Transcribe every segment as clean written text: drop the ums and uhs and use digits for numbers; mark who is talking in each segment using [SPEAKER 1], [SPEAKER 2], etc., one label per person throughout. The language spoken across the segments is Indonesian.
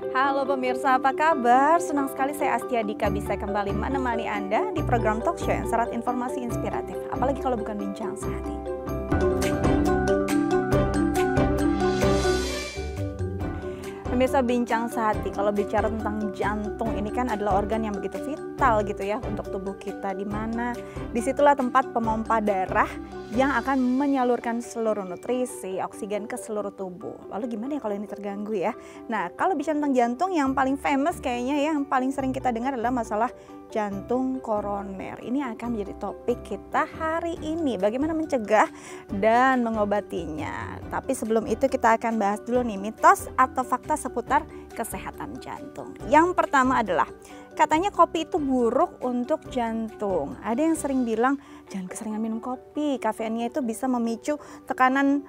[SPEAKER 1] Halo pemirsa, apa kabar? Senang sekali saya Astia Dika bisa kembali menemani Anda di program talk show yang syarat informasi inspiratif. Apalagi kalau bukan bincang sehati. Pemirsa, bincang sehati, kalau bicara tentang jantung ini kan adalah organ yang begitu vital gitu ya untuk tubuh kita, di mana disitulah tempat pemompa darah yang akan menyalurkan seluruh nutrisi, oksigen ke seluruh tubuh. Lalu gimana ya kalau ini terganggu ya? Nah, kalau bicara tentang jantung, yang paling famous kayaknya ya, yang paling sering kita dengar adalah masalah jantung koroner. Ini akan menjadi topik kita hari ini, bagaimana mencegah dan mengobatinya. Tapi sebelum itu kita akan bahas dulu nih mitos atau fakta seputar kesehatan jantung. Yang pertama adalah katanya kopi itu buruk untuk jantung. Ada yang sering bilang jangan keseringan minum kopi, kafeinnya itu bisa memicu tekanan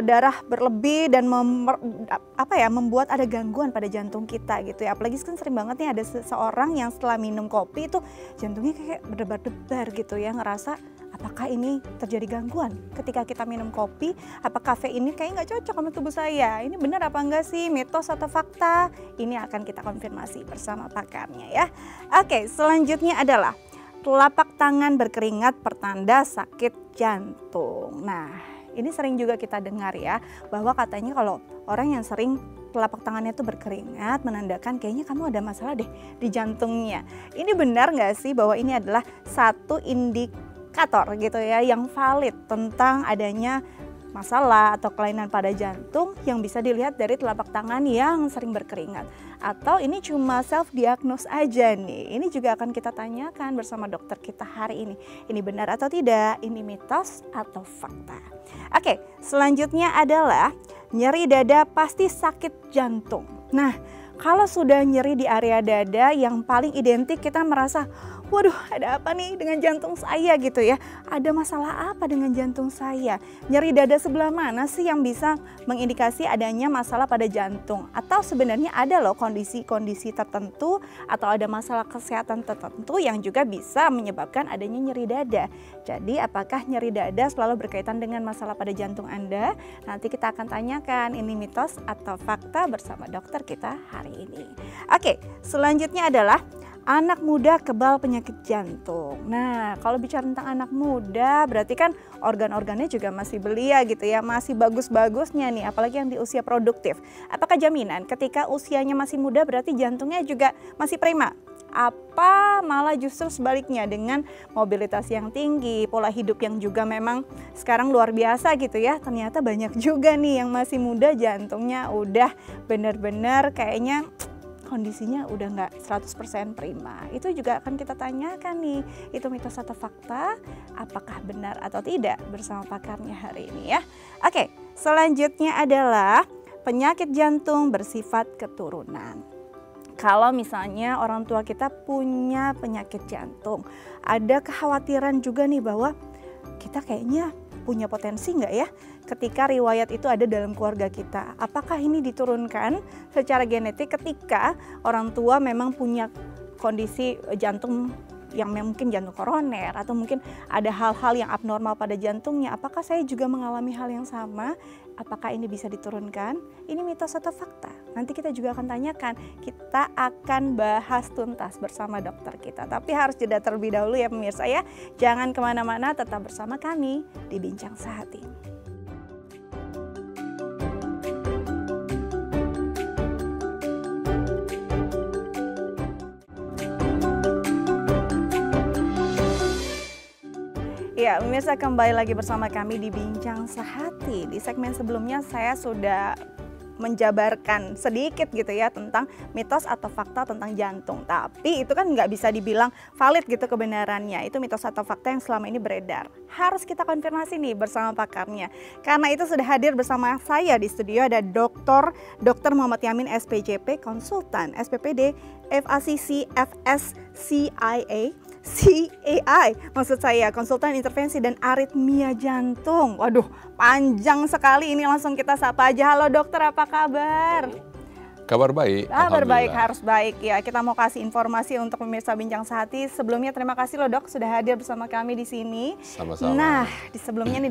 [SPEAKER 1] darah berlebih dan membuat ada gangguan pada jantung kita gitu ya. Apalagi kan sering banget nih ada seseorang yang setelah minum kopi itu jantungnya kayak berdebar-debar gitu ya, ngerasa apakah ini terjadi gangguan ketika kita minum kopi? Apakah kafein ini kayak nggak cocok sama tubuh saya? Ini benar apa enggak sih? Mitos atau fakta? Ini akan kita konfirmasi bersama pakarnya ya. Oke, selanjutnya adalah telapak tangan berkeringat pertanda sakit jantung. Nah, ini sering juga kita dengar ya, bahwa katanya kalau orang yang sering telapak tangannya itu berkeringat menandakan kayaknya kamu ada masalah deh di jantungnya. Ini benar nggak sih bahwa ini adalah satu indikator gitu ya yang valid tentang adanya masalah atau kelainan pada jantung yang bisa dilihat dari telapak tangan yang sering berkeringat? Atau ini cuma self diagnose aja nih? Ini juga akan kita tanyakan bersama dokter kita hari ini. Ini benar atau tidak? Ini mitos atau fakta? Oke, selanjutnya adalah nyeri dada pasti sakit jantung. Nah, kalau sudah nyeri di area dada, yang paling identik kita merasa, waduh, ada apa nih dengan jantung saya gitu ya? Ada masalah apa dengan jantung saya? Nyeri dada sebelah mana sih yang bisa mengindikasi adanya masalah pada jantung? Atau sebenarnya ada loh kondisi-kondisi tertentu atau ada masalah kesehatan tertentu yang juga bisa menyebabkan adanya nyeri dada. Jadi apakah nyeri dada selalu berkaitan dengan masalah pada jantung Anda? Nanti kita akan tanyakan ini mitos atau fakta bersama dokter kita hari ini. Oke, selanjutnya adalah anak muda kebal penyakit jantung. Nah, kalau bicara tentang anak muda berarti kan organ-organnya juga masih belia gitu ya, masih bagus-bagusnya nih, apalagi yang di usia produktif. Apakah jaminan ketika usianya masih muda berarti jantungnya juga masih prima? Apa malah justru sebaliknya dengan mobilitas yang tinggi, pola hidup yang juga memang sekarang luar biasa gitu ya, ternyata banyak juga nih yang masih muda jantungnya udah bener-bener kayaknya kondisinya udah nggak 100% prima. Itu juga akan kita tanyakan nih, itu mitos atau fakta, apakah benar atau tidak bersama pakarnya hari ini ya. Oke, selanjutnya adalah penyakit jantung bersifat keturunan. Kalau misalnya orang tua kita punya penyakit jantung, ada kekhawatiran juga nih bahwa kita kayaknya punya potensi nggak ya ketika riwayat itu ada dalam keluarga kita. Apakah ini diturunkan secara genetik ketika orang tua memang punya kondisi jantung yang mungkin jantung koroner atau mungkin ada hal-hal yang abnormal pada jantungnya? Apakah saya juga mengalami hal yang sama? Apakah ini bisa diturunkan? Ini mitos atau fakta? Nanti kita juga akan tanyakan. Kita akan bahas tuntas bersama dokter kita. Tapi harus jeda terlebih dahulu ya pemirsa ya. Jangan kemana-mana, tetap bersama kami di Bincang Sehati. Ya, pemirsa, kembali lagi bersama kami di Bincang Sehati. Di segmen sebelumnya saya sudah menjabarkan sedikit gitu ya tentang mitos atau fakta tentang jantung. Tapi itu kan nggak bisa dibilang valid gitu kebenarannya. Itu mitos atau fakta yang selama ini beredar. Harus kita konfirmasi nih bersama pakarnya. Karena itu sudah hadir bersama saya di studio ada Dr. Muhammad Yamin SPJP, konsultan SPPD, FACC, FSCIA, CAI, maksud saya konsultan intervensi dan aritmia jantung. Waduh, panjang sekali ini, langsung kita sapa aja. Halo dokter, apa kabar?
[SPEAKER 2] Kabar baik,
[SPEAKER 1] Kabar baik,
[SPEAKER 2] alhamdulillah.
[SPEAKER 1] harus baik ya. Kita mau kasih informasi untuk pemirsa Bincang Sehati. Sebelumnya terima kasih loh dok sudah hadir bersama kami di sini.
[SPEAKER 2] Sama-sama.
[SPEAKER 1] Nah, di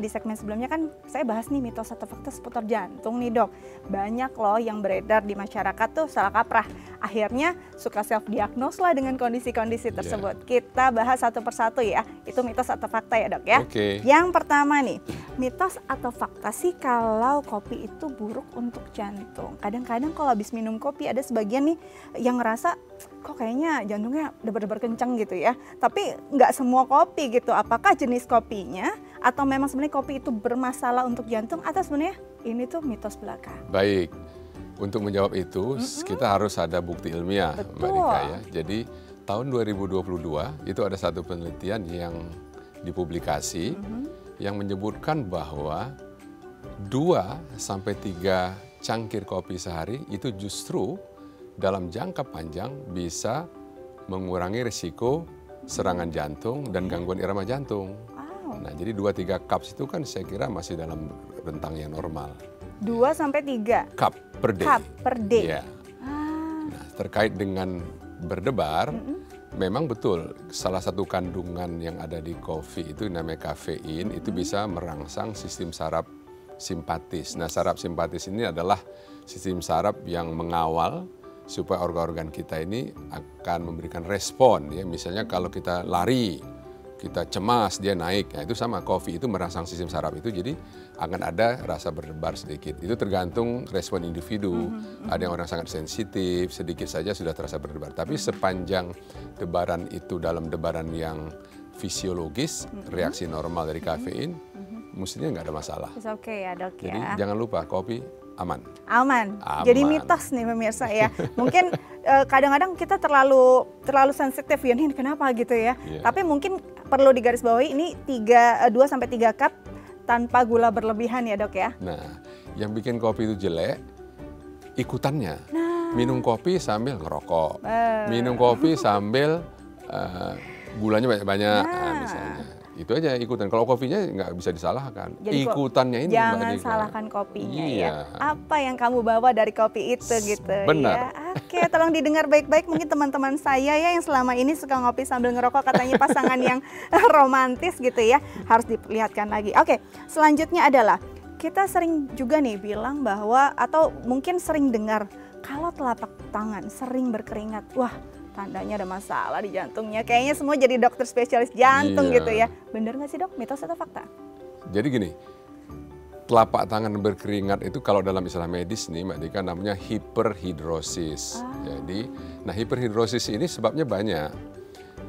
[SPEAKER 1] segmen sebelumnya kan saya bahas nih mitos atau fakta seputar jantung nih dok. Banyak loh yang beredar di masyarakat tuh salah kaprah. Akhirnya suka self-diagnose lah dengan kondisi-kondisi tersebut. Kita bahas satu persatu ya. Itu mitos atau fakta ya dok ya.
[SPEAKER 2] Oke.
[SPEAKER 1] Yang pertama nih, mitos atau fakta sih kalau kopi itu buruk untuk jantung. Kadang-kadang kalau habis minum kopi ada sebagian nih yang ngerasa kok kayaknya jantungnya debar-debar kencang gitu ya. Tapi nggak semua kopi gitu. Apakah jenis kopinya atau memang sebenarnya kopi itu bermasalah untuk jantung atau sebenarnya ini tuh mitos belaka?
[SPEAKER 2] Baik, untuk menjawab itu kita harus ada bukti ilmiah, Mbak
[SPEAKER 1] Betul.
[SPEAKER 2] Dika ya. Jadi tahun 2022 itu ada satu penelitian yang dipublikasi yang menyebutkan bahwa 2-3 cangkir kopi sehari itu justru dalam jangka panjang bisa mengurangi risiko serangan jantung dan gangguan irama jantung.
[SPEAKER 1] Wow.
[SPEAKER 2] Nah, jadi 2-3 cups itu kan saya kira masih dalam rentang yang normal.
[SPEAKER 1] 2-3
[SPEAKER 2] Cup per day.
[SPEAKER 1] cup per day.
[SPEAKER 2] Ya.
[SPEAKER 1] Ah,
[SPEAKER 2] Nah, terkait dengan berdebar, memang betul salah satu kandungan yang ada di kopi itu namanya kafein, itu bisa merangsang sistem saraf simpatis. Nah, saraf simpatis ini adalah sistem saraf yang mengawal supaya organ-organ kita ini akan memberikan respon ya. Misalnya kalau kita lari, kita cemas, dia naik. Nah, itu sama, kopi itu merangsang sistem saraf itu, jadi akan ada rasa berdebar sedikit. Itu tergantung respon individu. Ada yang orang sangat sensitif, sedikit saja sudah terasa berdebar. Tapi sepanjang debaran itu dalam debaran yang fisiologis, reaksi normal dari kafein, mestinya nggak ada masalah.
[SPEAKER 1] it's okay ya dok
[SPEAKER 2] Jadi
[SPEAKER 1] ya.
[SPEAKER 2] jangan lupa kopi aman.
[SPEAKER 1] Aman.
[SPEAKER 2] Aman.
[SPEAKER 1] Jadi mitos nih pemirsa ya. Mungkin kadang-kadang kita terlalu sensitif ya nih kenapa gitu ya.
[SPEAKER 2] Iya.
[SPEAKER 1] Tapi mungkin perlu digarisbawahi ini 2-3 cup tanpa gula berlebihan ya dok ya.
[SPEAKER 2] Nah, yang bikin kopi itu jelek, ikutannya. Minum kopi sambil ngerokok. Minum kopi sambil gulanya banyak-banyak, nah, misalnya. Itu aja ikutan. Kalau kopinya nggak bisa disalahkan.
[SPEAKER 1] Jadi kok
[SPEAKER 2] Ikutannya ini Mbak
[SPEAKER 1] jangan
[SPEAKER 2] Dika.
[SPEAKER 1] salahkan kopinya
[SPEAKER 2] Iya.
[SPEAKER 1] ya. Apa yang kamu bawa dari kopi itu gitu
[SPEAKER 2] Benar.
[SPEAKER 1] ya. Oke, tolong didengar baik-baik mungkin teman-teman saya ya yang selama ini suka ngopi sambil ngerokok katanya pasangan yang romantis gitu ya. Harus diperlihatkan lagi. Oke, selanjutnya adalah kita sering juga nih bilang bahwa atau mungkin sering dengar kalau telapak tangan sering berkeringat, wah tandanya ada masalah di jantungnya. Kayaknya semua jadi dokter spesialis jantung
[SPEAKER 2] Iya.
[SPEAKER 1] gitu ya. Bener nggak sih dok? Mitos atau fakta?
[SPEAKER 2] Jadi gini, telapak tangan berkeringat itu kalau dalam istilah medis nih Mbak Dika namanya hiperhidrosis. Jadi, nah hiperhidrosis ini sebabnya banyak.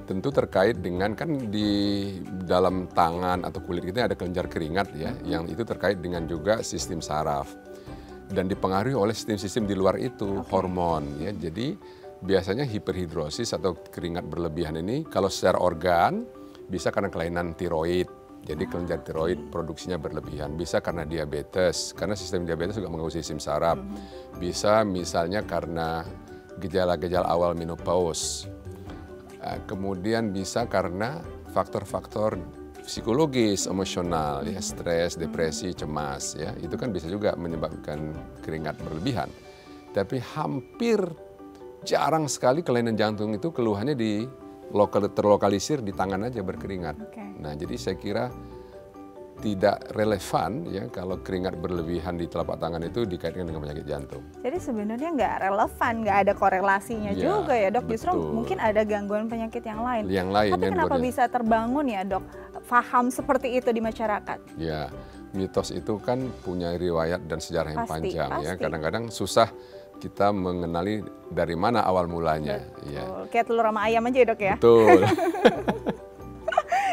[SPEAKER 2] Tentu terkait dengan kan di dalam tangan atau kulit kita ada kelenjar keringat ya, yang itu terkait dengan juga sistem saraf dan dipengaruhi oleh sistem-sistem di luar itu, hormon ya. Jadi biasanya hiperhidrosis atau keringat berlebihan ini kalau secara organ bisa karena kelainan tiroid. Jadi kelenjar tiroid produksinya berlebihan. Bisa karena diabetes, karena sistem diabetes juga mengganggu sistem saraf. Bisa misalnya karena gejala-gejala awal menopause. Kemudian bisa karena faktor-faktor psikologis, emosional, ya, stres, depresi, cemas, ya, itu kan bisa juga menyebabkan keringat berlebihan. Tapi hampir jarang sekali kelainan jantung itu keluhannya terlokalisir di tangan aja berkeringat.
[SPEAKER 1] Oke.
[SPEAKER 2] Nah, jadi saya kira tidak relevan ya kalau keringat berlebihan di telapak tangan itu dikaitkan dengan penyakit jantung.
[SPEAKER 1] Jadi sebenarnya nggak relevan, nggak ada korelasinya
[SPEAKER 2] Ya,
[SPEAKER 1] juga ya dok. Justru
[SPEAKER 2] betul.
[SPEAKER 1] mungkin ada gangguan penyakit yang lain.
[SPEAKER 2] Yang lain
[SPEAKER 1] Tapi
[SPEAKER 2] yang
[SPEAKER 1] kenapa
[SPEAKER 2] dibawahnya.
[SPEAKER 1] bisa terbangun ya dok, paham seperti itu di masyarakat?
[SPEAKER 2] Ya, mitos itu kan punya riwayat dan sejarah yang
[SPEAKER 1] Pasti,
[SPEAKER 2] panjang ya.
[SPEAKER 1] pasti.
[SPEAKER 2] Kadang-kadang susah kita mengenali dari mana awal mulanya. Ya,
[SPEAKER 1] Betul. Kayak telur sama ayam aja ya dok ya.
[SPEAKER 2] betul.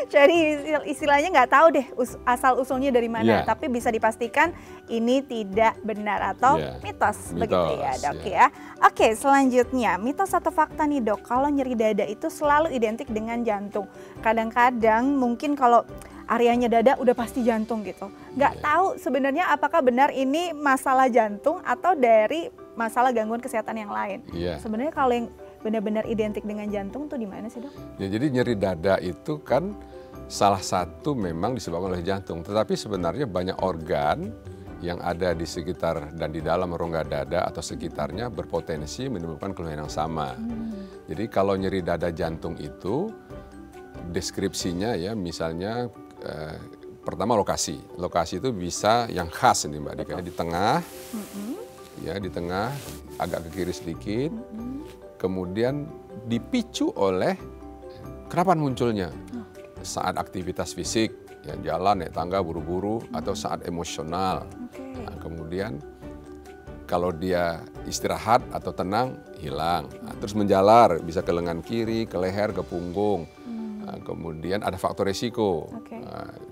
[SPEAKER 1] Jadi istilahnya nggak tahu deh asal usulnya dari mana,
[SPEAKER 2] Ya.
[SPEAKER 1] tapi bisa dipastikan ini tidak benar atau
[SPEAKER 2] Ya,
[SPEAKER 1] mitos, begitu ya
[SPEAKER 2] mitos,
[SPEAKER 1] dok
[SPEAKER 2] ya.
[SPEAKER 1] ya. Oke, selanjutnya mitos atau fakta nih dok, kalau nyeri dada itu selalu identik dengan jantung. Kadang-kadang mungkin kalau areanya dada udah pasti jantung gitu. Nggak
[SPEAKER 2] Ya.
[SPEAKER 1] tahu sebenarnya apakah benar ini masalah jantung atau dari masalah gangguan kesehatan yang lain.
[SPEAKER 2] Iya.
[SPEAKER 1] Sebenarnya kalau yang benar-benar identik dengan jantung tuh di mana sih dok?
[SPEAKER 2] Ya, jadi nyeri dada itu kan salah satu memang disebabkan oleh jantung, tetapi sebenarnya banyak organ yang ada di sekitar dan di dalam rongga dada atau sekitarnya berpotensi menimbulkan keluhan yang sama. Jadi kalau nyeri dada jantung itu deskripsinya ya misalnya pertama lokasi itu bisa yang khas nih Mbak Dika, di tengah, ya di tengah agak ke kiri sedikit, kemudian dipicu oleh kenapa munculnya saat aktivitas fisik. Ya, jalan, naik tangga, buru-buru, atau saat emosional. Nah, kemudian kalau dia istirahat atau tenang, hilang. Nah, terus menjalar, bisa ke lengan kiri, ke leher, ke punggung. Nah, kemudian ada faktor risiko.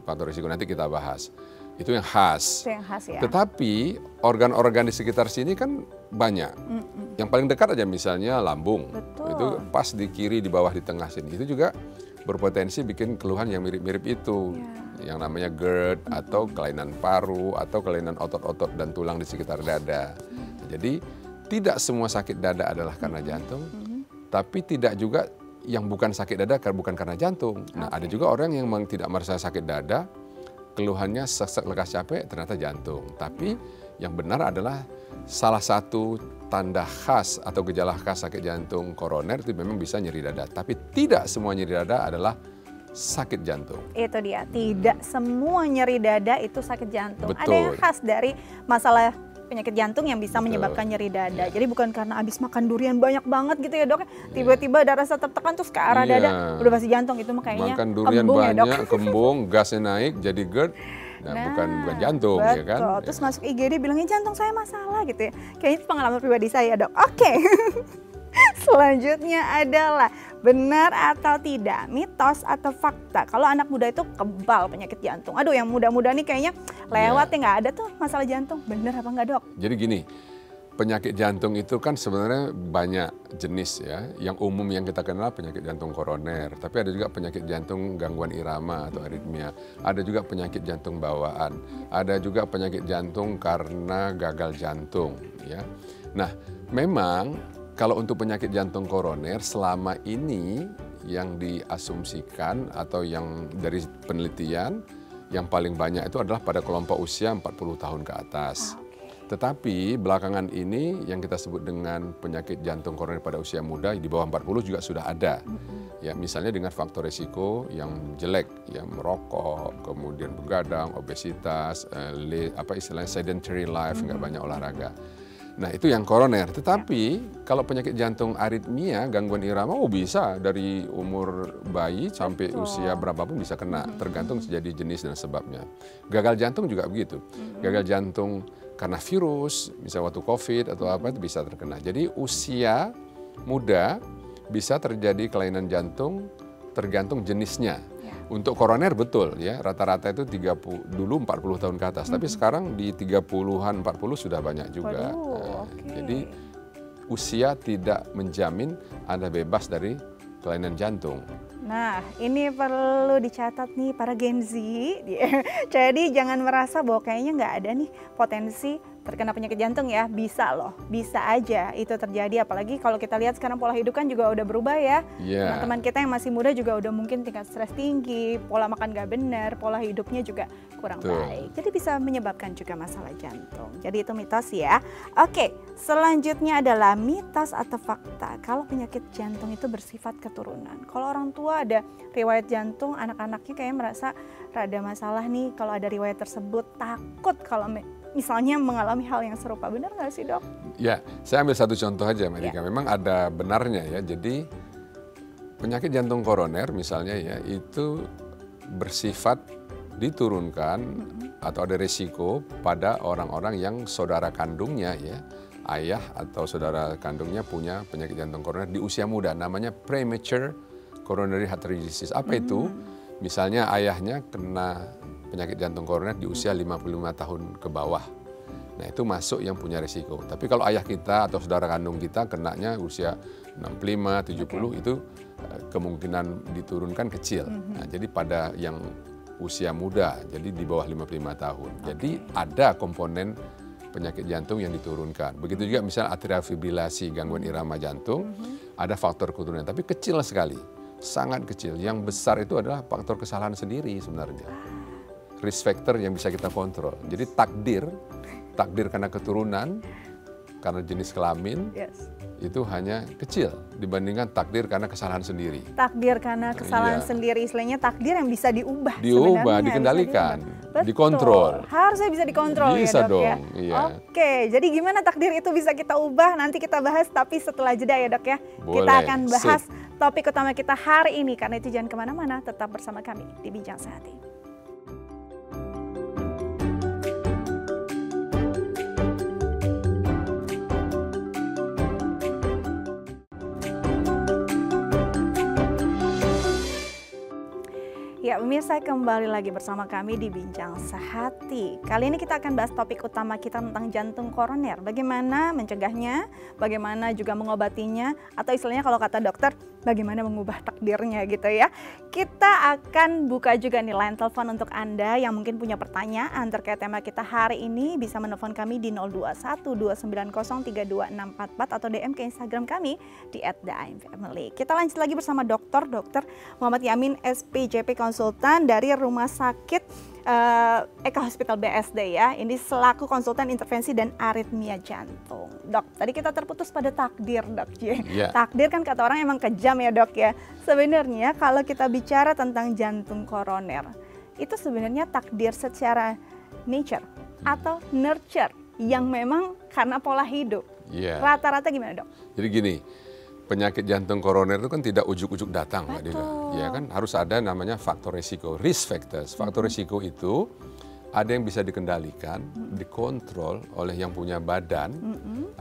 [SPEAKER 2] Faktor risiko nanti kita bahas. Itu yang khas.
[SPEAKER 1] Itu yang khas ya.
[SPEAKER 2] Tetapi organ-organ di sekitar sini kan banyak. Yang paling dekat aja misalnya lambung.
[SPEAKER 1] Betul.
[SPEAKER 2] Itu pas di kiri, di bawah, di tengah sini. Itu juga berpotensi bikin keluhan yang mirip-mirip itu, yang namanya GERD atau kelainan paru atau kelainan otot-otot dan tulang di sekitar dada. Jadi tidak semua sakit dada adalah karena jantung, tapi tidak juga yang bukan sakit dada bukan karena jantung. Nah, ada juga orang yang memang tidak merasa sakit dada, keluhannya sesek, lekas, capek, ternyata jantung. Tapi yang benar adalah salah satu tanda khas atau gejala khas sakit jantung koroner itu memang bisa nyeri dada. Tapi tidak semua nyeri dada adalah sakit jantung.
[SPEAKER 1] Itu dia, tidak semua nyeri dada itu sakit jantung.
[SPEAKER 2] Betul.
[SPEAKER 1] Ada yang khas dari masalah penyakit jantung yang bisa menyebabkan nyeri dada. Jadi bukan karena habis makan durian banyak banget gitu ya dok. Tiba-tiba ada rasa tertekan terus ke arah dada, udah pasti jantung. Itu makanya
[SPEAKER 2] makan durian
[SPEAKER 1] kembung
[SPEAKER 2] banyak,
[SPEAKER 1] ya,
[SPEAKER 2] kembung, gasnya naik, jadi GERD. Nah, bukan jantung,
[SPEAKER 1] betul.
[SPEAKER 2] ya kan?
[SPEAKER 1] Terus masuk IGD bilangnya jantung saya masalah gitu ya. Kayaknya itu pengalaman pribadi saya dok. Oke. Selanjutnya adalah benar atau tidak, mitos atau fakta kalau anak muda itu kebal penyakit jantung. Aduh, yang muda-muda nih kayaknya lewat ya nggak ada tuh masalah jantung. Benar apa nggak dok?
[SPEAKER 2] Jadi gini, penyakit jantung itu kan sebenarnya banyak jenis ya. Yang umum yang kita kenal penyakit jantung koroner, tapi ada juga penyakit jantung gangguan irama atau aritmia. Ada juga penyakit jantung bawaan. Ada juga penyakit jantung karena gagal jantung ya. Nah, memang kalau untuk penyakit jantung koroner selama ini yang diasumsikan atau yang dari penelitian yang paling banyak itu adalah pada kelompok usia 40 tahun ke atas. Tetapi belakangan ini yang kita sebut dengan penyakit jantung koroner pada usia muda di bawah 40 juga sudah ada. Ya, misalnya dengan faktor risiko yang jelek, ya merokok, kemudian begadang, obesitas, istilahnya sedentary life, nggak banyak olahraga. Nah, itu yang koroner. Tetapi kalau penyakit jantung aritmia, gangguan irama, bisa dari umur bayi sampai usia berapapun bisa kena, tergantung jadi jenis dan sebabnya. Gagal jantung juga begitu. Gagal jantung karena virus, misalnya waktu COVID atau apa itu bisa terkena. Jadi usia muda bisa terjadi kelainan jantung tergantung jenisnya. Untuk koroner betul ya, rata-rata itu 30 dulu 40 tahun ke atas, tapi sekarang di 30-an 40 sudah banyak juga. Jadi usia tidak menjamin Anda bebas dari kelainan jantung.
[SPEAKER 1] Nah, ini perlu dicatat nih para Gen Z. Jadi jangan merasa bahwa kayaknya nggak ada nih potensi terkena penyakit jantung ya. Bisa loh, bisa aja itu terjadi. Apalagi kalau kita lihat sekarang pola hidup kan juga udah berubah ya. Teman-teman kita yang masih muda juga udah mungkin tingkat stres tinggi, pola makan nggak benar, pola hidupnya juga kurang baik. Jadi bisa menyebabkan juga masalah jantung. Jadi itu mitos ya. Oke, selanjutnya adalah mitos atau fakta. Kalau penyakit jantung itu bersifat keturunan. Kalau orang tua ada riwayat jantung, anak-anaknya kayak merasa rada masalah nih kalau ada riwayat tersebut, takut kalau misalnya mengalami hal yang serupa. Benar nggak sih dok? Ya,
[SPEAKER 2] saya ambil satu contoh aja Mbak Dika. Memang ada benarnya ya. Jadi penyakit jantung koroner misalnya ya itu bersifat diturunkan atau ada risiko pada orang-orang yang saudara kandungnya ya, ayah atau saudara kandungnya punya penyakit jantung koroner di usia muda, namanya premature coronary artery disease. Apa itu? Misalnya ayahnya kena penyakit jantung koroner di usia 55 tahun ke bawah. Nah, itu masuk yang punya risiko. Tapi kalau ayah kita atau saudara kandung kita kenanya usia 65, 70 itu kemungkinan diturunkan kecil. Nah, jadi pada yang usia muda, jadi di bawah 55 tahun. Jadi ada komponen penyakit jantung yang diturunkan. Begitu juga misalnya atrial fibrilasi, gangguan irama jantung, ada faktor keturunan, tapi kecil sekali. Sangat kecil. Yang besar itu adalah faktor kesalahan sendiri sebenarnya. risk factor yang bisa kita kontrol. Jadi takdir karena keturunan, karena jenis kelamin, itu hanya kecil dibandingkan takdir karena kesalahan sendiri.
[SPEAKER 1] Takdir karena kesalahan sendiri, istilahnya takdir yang bisa diubah.
[SPEAKER 2] Diubah, dikendalikan, dikontrol.
[SPEAKER 1] Harusnya bisa dikontrol
[SPEAKER 2] bisa
[SPEAKER 1] ya dok
[SPEAKER 2] dong,
[SPEAKER 1] ya.
[SPEAKER 2] Iya.
[SPEAKER 1] Oke, jadi gimana takdir itu bisa kita ubah? Nanti kita bahas, tapi setelah jeda ya dok ya.
[SPEAKER 2] Boleh,
[SPEAKER 1] kita akan bahas topik utama kita hari ini. Karena itu jangan kemana-mana, tetap bersama kami di Bincang Sehati. Ya, pemirsa, kembali lagi bersama kami di Bincang Sehati. Kali ini kita akan bahas topik utama kita tentang jantung koroner. Bagaimana mencegahnya, bagaimana juga mengobatinya, atau istilahnya kalau kata dokter, bagaimana mengubah takdirnya gitu ya. Kita akan buka juga nih line telepon untuk Anda yang mungkin punya pertanyaan terkait tema kita hari ini. Bisa menelpon kami di 0212903244 atau DM ke Instagram kami di @theimfamily. Kita lanjut lagi bersama Dr. Muhammad Yamin, SPJP konsultan dari Rumah Sakit Eka Hospital BSD ya. Ini selaku konsultan intervensi dan aritmia jantung. Dok, tadi kita terputus pada takdir, Dok. Takdir kan kata orang emang kejam ya, Dok ya. Sebenarnya kalau kita bicara tentang jantung koroner, itu sebenarnya takdir secara nature atau nurture yang memang karena pola hidup. Rata-rata gimana, Dok?
[SPEAKER 2] Jadi gini, penyakit jantung koroner itu kan tidak ujuk-ujuk datang, Mbak Dika. Ya kan, harus ada namanya faktor risiko, risk factors. Faktor risiko itu ada yang bisa dikendalikan, dikontrol oleh yang punya badan,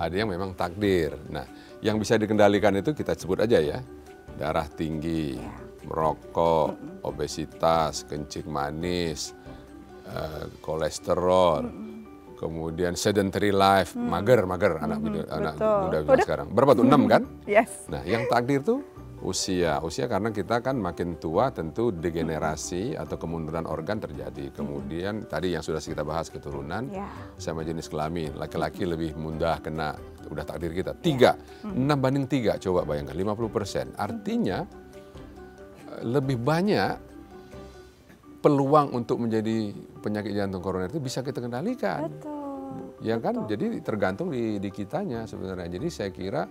[SPEAKER 2] ada yang memang takdir. Nah, yang bisa dikendalikan itu kita sebut aja ya, darah tinggi, merokok, obesitas, kencing manis, kolesterol, kemudian sedentary life, mager anak muda sekarang. Berapa tuh? 6 kan? Nah, yang takdir tuh usia karena kita kan makin tua tentu degenerasi atau kemunduran organ terjadi. Kemudian tadi yang sudah kita bahas keturunan sama jenis kelamin. Laki-laki lebih mudah kena, udah takdir kita. 6:3, coba bayangkan 50%. Artinya lebih banyak peluang untuk menjadi penyakit jantung koroner itu bisa kita kendalikan. Ya kan, jadi tergantung di kitanya sebenarnya. Jadi saya kira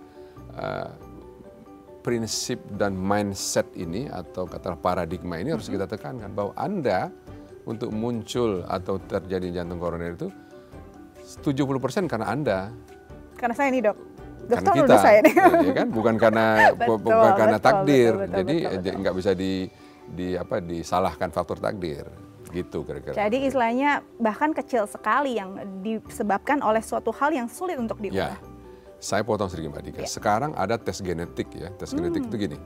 [SPEAKER 2] prinsip dan mindset ini atau kata paradigma ini harus kita tekankan bahwa Anda untuk muncul atau terjadi jantung koroner itu 70% karena Anda.
[SPEAKER 1] Karena saya nih, Dok.
[SPEAKER 2] Karena kita, ya kan, bukan karena takdir. Jadi nggak bisa disalahkan faktor takdir. Gitu kira-kira.
[SPEAKER 1] Jadi istilahnya bahkan kecil sekali yang disebabkan oleh suatu hal yang sulit untuk diubah.
[SPEAKER 2] Saya potong sedikit Mbak Dika. Sekarang ada tes genetik ya. Tes genetik itu gini.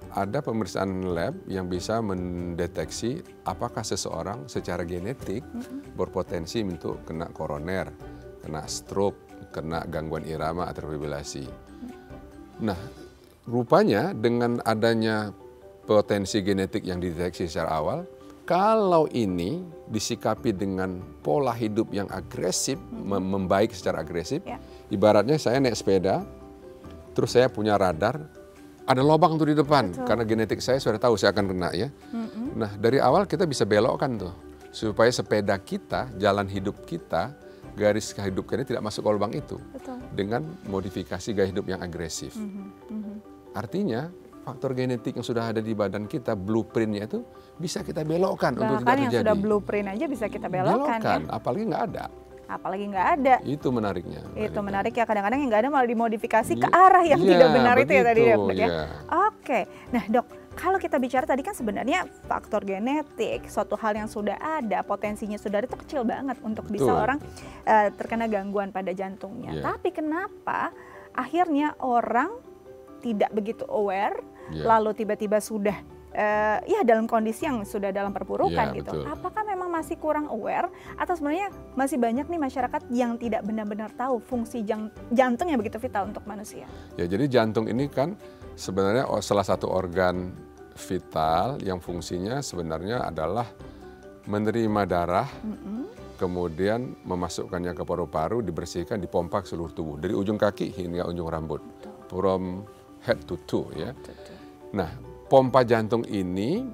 [SPEAKER 2] Ada pemeriksaan lab yang bisa mendeteksi apakah seseorang secara genetik berpotensi untuk kena koroner, kena stroke, kena gangguan irama atau fibrillasi. Nah, rupanya dengan adanya potensi genetik yang dideteksi secara awal, kalau ini disikapi dengan pola hidup yang agresif, membaik secara agresif, ibaratnya saya naik sepeda, terus saya punya radar, ada lubang tuh di depan, karena genetik saya sudah tahu saya akan kena ya. Nah, dari awal kita bisa belokkan tuh, supaya sepeda kita, jalan hidup kita, garis hidup kita tidak masuk ke lubang itu, dengan modifikasi gaya hidup yang agresif. Artinya, faktor genetik yang sudah ada di badan kita, blueprintnya itu bisa kita belokkan untuk tidak terjadi.
[SPEAKER 1] Bahkan yang sudah blueprint aja bisa kita belokkan ya.
[SPEAKER 2] Apalagi nggak ada.
[SPEAKER 1] Apalagi nggak ada.
[SPEAKER 2] Itu menariknya.
[SPEAKER 1] Itu menarik ya, kadang-kadang yang nggak ada malah dimodifikasi ke arah yang tidak benar begitu, itu ya tadi Dok ya. Oke, nah Dok, kalau kita bicara tadi kan sebenarnya faktor genetik, suatu hal yang sudah ada, potensinya sudah ada, itu kecil banget untuk bisa orang terkena gangguan pada jantungnya. Tapi kenapa akhirnya orang tidak begitu aware, lalu tiba-tiba sudah dalam kondisi yang sudah dalam perburukan gitu. Apakah memang masih kurang aware atau sebenarnya masih banyak nih masyarakat yang tidak benar-benar tahu fungsi jantung yang begitu vital untuk manusia?
[SPEAKER 2] Ya, jadi jantung ini kan sebenarnya salah satu organ vital yang fungsinya sebenarnya adalah menerima darah, kemudian memasukkannya ke paru-paru, dibersihkan, dipompa ke seluruh tubuh dari ujung kaki hingga ujung rambut, from head to toe ya. Nah, pompa jantung ini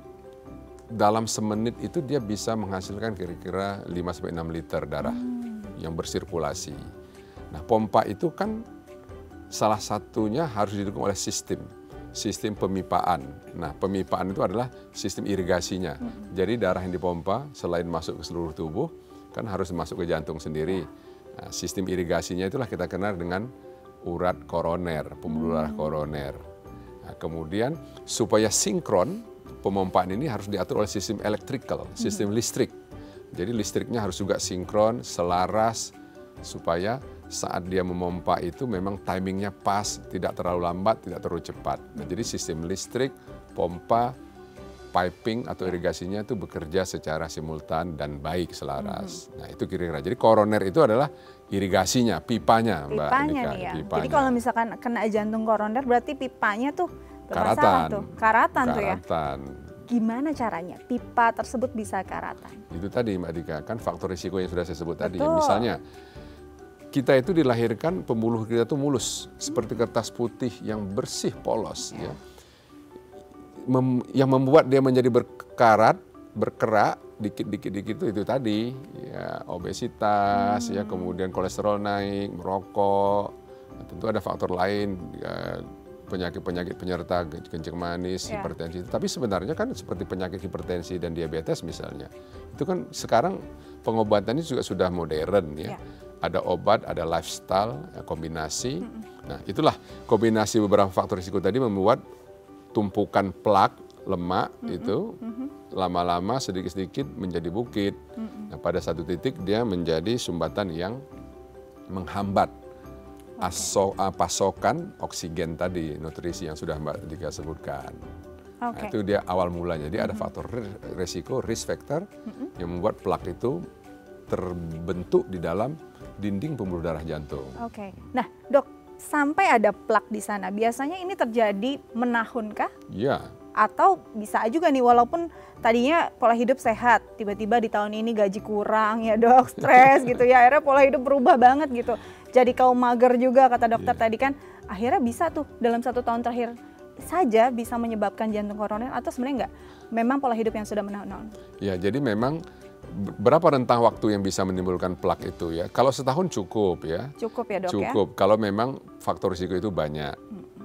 [SPEAKER 2] dalam semenit itu dia bisa menghasilkan kira-kira 5-6 liter darah yang bersirkulasi. Nah, pompa itu kan salah satunya harus didukung oleh sistem pemipaan. Nah, pemipaan itu adalah sistem irigasinya. Jadi darah yang dipompa selain masuk ke seluruh tubuh, kan harus masuk ke jantung sendiri. Nah, sistem irigasinya itulah kita kenal dengan urat koroner, pembuluh darah koroner. Nah, kemudian supaya sinkron, pemompaan ini harus diatur oleh sistem electrical, sistem listrik. Jadi listriknya harus juga sinkron, selaras, supaya saat dia memompa itu memang timingnya pas, tidak terlalu lambat, tidak terlalu cepat. Nah, jadi sistem listrik, pompa, piping atau irigasinya itu bekerja secara simultan dan baik, selaras. Nah, itu kira-kira. Jadi koroner itu adalah irigasinya, pipanya, Mbak Nika.
[SPEAKER 1] Ya.
[SPEAKER 2] Pipanya.
[SPEAKER 1] Jadi kalau misalkan kena jantung koroner berarti pipanya tuh
[SPEAKER 2] karatan.
[SPEAKER 1] Karatan tuh ya.
[SPEAKER 2] Karatan.
[SPEAKER 1] Gimana caranya pipa tersebut bisa karatan?
[SPEAKER 2] Itu tadi Mbak Dika, kan faktor risiko yang sudah saya sebut tadi.
[SPEAKER 1] Betul.
[SPEAKER 2] Misalnya, kita itu dilahirkan pembuluh kita itu mulus, seperti kertas putih yang bersih, polos. Ya. Yang membuat dia menjadi berkerak, dikit-dikit itu tadi, ya, obesitas, ya, kemudian kolesterol naik, merokok, tentu ada faktor lain, ya, penyakit-penyakit penyerta kencing manis, hipertensi. Tapi sebenarnya kan seperti penyakit hipertensi dan diabetes misalnya, itu kan sekarang pengobatannya juga sudah modern, ya. Ada obat, ada lifestyle, kombinasi. Nah, itulah kombinasi beberapa faktor risiko tadi membuat tumpukan plak lemak itu lama-lama sedikit-sedikit menjadi bukit. Nah, pada satu titik dia menjadi sumbatan yang menghambat pasokan oksigen tadi, nutrisi yang sudah Mbak Dika sebutkan. Nah, itu dia awal mulanya. Jadi ada faktor resiko, risk factor, yang membuat plak itu terbentuk di dalam dinding pembuluh darah jantung.
[SPEAKER 1] Nah, Dok, sampai ada plak di sana, biasanya ini terjadi menahunkah?
[SPEAKER 2] Iya.
[SPEAKER 1] Atau bisa juga nih, walaupun tadinya pola hidup sehat, tiba-tiba di tahun ini gaji kurang ya Dok, stres gitu ya, akhirnya pola hidup berubah banget gitu. Jadi kaum mager juga kata dokter tadi kan, akhirnya bisa tuh dalam 1 tahun terakhir saja bisa menyebabkan jantung koroner, atau sebenarnya enggak? Memang pola hidup yang sudah menahun-nahun.
[SPEAKER 2] Ya, jadi memang berapa rentang waktu yang bisa menimbulkan plak itu ya? Kalau setahun cukup ya.
[SPEAKER 1] Cukup ya Dok.
[SPEAKER 2] Cukup, kalau memang faktor risiko itu banyak.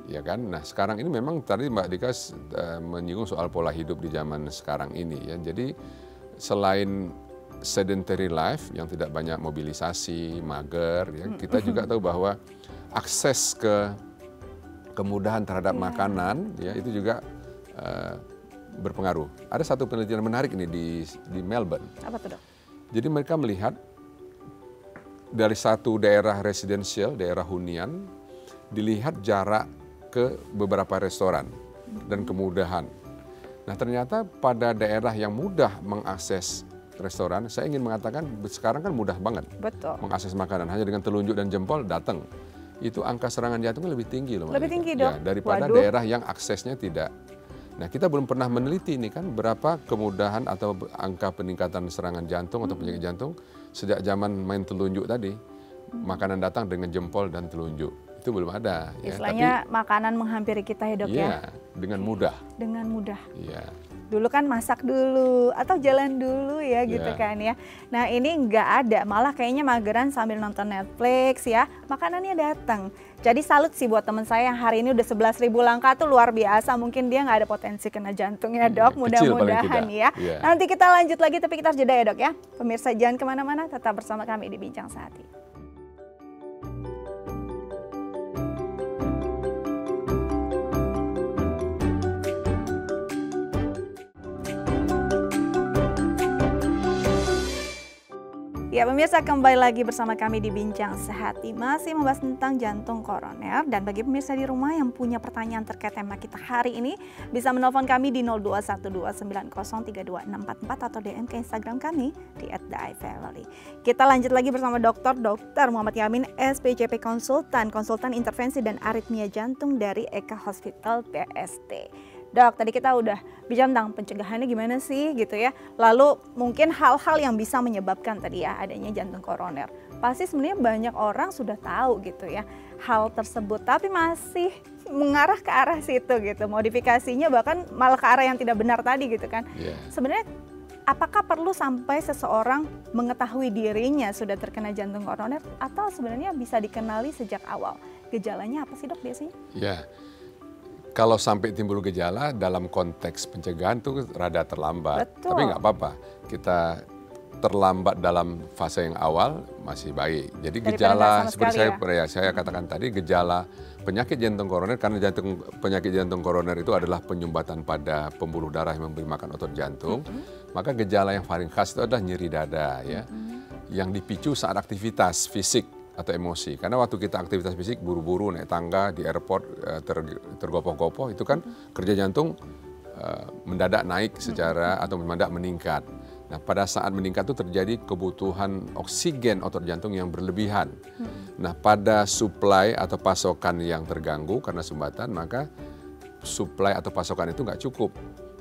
[SPEAKER 2] Ya kan? Nah, sekarang ini memang tadi Mbak Dika menyinggung soal pola hidup di zaman sekarang ini ya. Jadi selain sedentary life yang tidak banyak mobilisasi, mager ya, kita juga tahu bahwa akses ke kemudahan terhadap makanan ya itu juga berpengaruh. Ada satu penelitian menarik ini di Melbourne.
[SPEAKER 1] Apa tuh Dok?
[SPEAKER 2] Jadi mereka melihat dari satu daerah residensial, daerah hunian, dilihat jarak ke beberapa restoran dan kemudahan. Nah, ternyata pada daerah yang mudah mengakses restoran, saya ingin mengatakan sekarang kan mudah banget mengakses makanan, hanya dengan telunjuk dan jempol datang. Itu angka serangan jantung lebih tinggi loh.
[SPEAKER 1] Lebih tinggi Dok?
[SPEAKER 2] Ya, daripada daerah yang aksesnya tidak. Nah, kita belum pernah meneliti ini kan berapa kemudahan atau angka peningkatan serangan jantung atau penyakit jantung sejak zaman main telunjuk tadi. Makanan datang dengan jempol dan telunjuk. Itu belum ada.
[SPEAKER 1] Istilahnya ya, makanan menghampiri kita ya Dok ya?
[SPEAKER 2] Iya, dengan mudah.
[SPEAKER 1] Dengan mudah.
[SPEAKER 2] Iya.
[SPEAKER 1] Dulu kan masak dulu atau jalan dulu ya gitu kan ya. Nah, ini nggak ada, malah kayaknya mageran sambil nonton Netflix ya, makanannya datang. Jadi salut sih buat teman saya yang hari ini udah 11.000 langkah tuh luar biasa. Mungkin dia nggak ada potensi kena jantung ya Dok, mudah-mudahan ya. Nanti kita lanjut lagi, tapi kita harus jeda ya Dok ya. Pemirsa jangan kemana-mana, tetap bersama kami di Bincang Sehati. Ya pemirsa, kembali lagi bersama kami di Bincang Sehati, masih membahas tentang jantung koroner. Dan bagi pemirsa di rumah yang punya pertanyaan terkait tema kita hari ini, bisa menelpon kami di 0212903244 atau DM ke Instagram kami di @theifamily. Kita lanjut lagi bersama Dr. Muhammad Yamin, SPCP konsultan intervensi dan aritmia jantung dari Eka Hospital PST. Dok, tadi kita udah bicara tentang pencegahannya gimana sih gitu ya. Lalu mungkin hal-hal yang bisa menyebabkan tadi ya adanya jantung koroner. pasti sebenarnya banyak orang sudah tahu gitu ya hal tersebut, tapi masih mengarah ke arah situ gitu, modifikasinya bahkan malah ke arah yang tidak benar tadi gitu kan. Sebenarnya apakah perlu sampai seseorang mengetahui dirinya sudah terkena jantung koroner, atau sebenarnya bisa dikenali sejak awal? Gejalanya apa sih dok biasanya?
[SPEAKER 2] Ya, kalau sampai timbul gejala dalam konteks pencegahan tuh rada terlambat.
[SPEAKER 1] Betul.
[SPEAKER 2] Tapi nggak apa-apa, kita terlambat dalam fase yang awal masih baik. Jadi gejala seperti saya katakan tadi, gejala penyakit jantung koroner, karena penyakit jantung koroner itu adalah penyumbatan pada pembuluh darah yang memberi makan otot jantung. Maka gejala yang paling khas itu adalah nyeri dada ya, yang dipicu saat aktivitas fisik atau emosi. Karena waktu kita aktivitas fisik, buru-buru naik tangga di airport, tergopoh-gopoh, itu kan kerja jantung mendadak naik secara atau mendadak meningkat. Nah, pada saat meningkat itu terjadi kebutuhan oksigen otot jantung yang berlebihan. Nah, pada suplai atau pasokan yang terganggu karena sumbatan, maka suplai atau pasokan itu nggak cukup.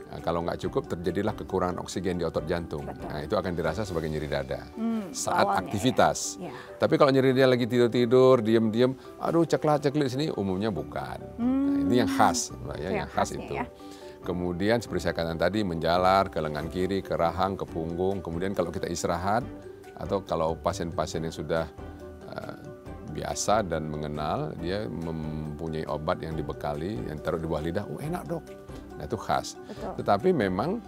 [SPEAKER 2] Nah, kalau nggak cukup, terjadilah kekurangan oksigen di otot jantung. Nah, itu akan dirasa sebagai nyeri dada saat aktivitas. Ya. Tapi kalau nyeri dia lagi tidur-tidur, diem-diem, aduh ceklat-ceklit sini, umumnya bukan. Nah, ini yang khas, yang khas itu. Ya. Kemudian seperti saya katakan tadi, menjalar ke lengan kiri, ke rahang, ke punggung. Kemudian kalau kita istirahat, atau kalau pasien-pasien yang sudah biasa dan mengenal, dia mempunyai obat yang dibekali, yang taruh di bawah lidah, oh enak dok. Nah itu khas. Betul. Tetapi memang